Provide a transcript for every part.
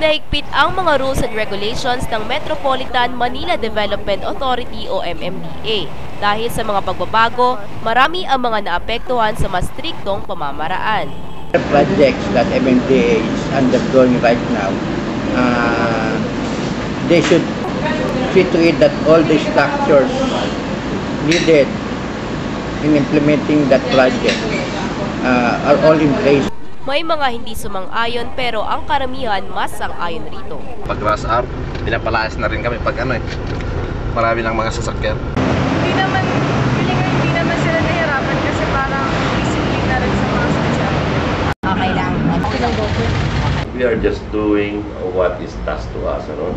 Pinahigpit ang mga rules and regulations ng Metropolitan Manila Development Authority o MMDA. Dahil sa mga pagbabago, marami ang mga naapektuhan sa mas striktong pamamaraan. The projects that MMDA is undergoing right now, they should see to it that all the structures needed in implementing that project are all in place. May mga hindi sumang-ayon pero ang karamihan mas sang-ayon rito. Pag rush hour, pinapalayas na rin kami pag marami ng mga sasakyan. Hindi naman sila nahirapan kasi parang discipline na rin sa mga sasakyan. Okay lang. We are just doing what is tasked to us, ano?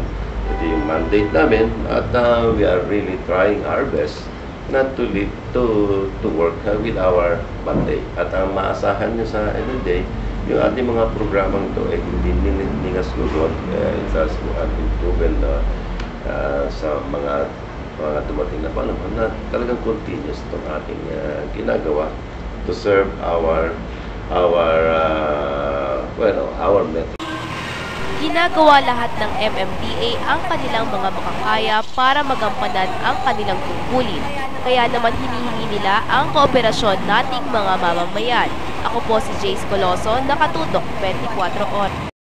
Ito yung mandate namin at we are really trying our best not to lead to work with our mandate. At ang maasahan nyo sa end of the day, yung ating mga programang ito ay hindi nga sunod. It has been proven sa mga dumating na panahon na talagang continuous itong ating ginagawa to serve our metro. Ginagawa lahat ng MMDA ang kanilang mga makakaya para magampanan ang kanilang tungkulin. Kaya naman hinihingi nila ang kooperasyon nating mga mamamayan. Ako po si Jace Coloso, nakatutok 24 oras.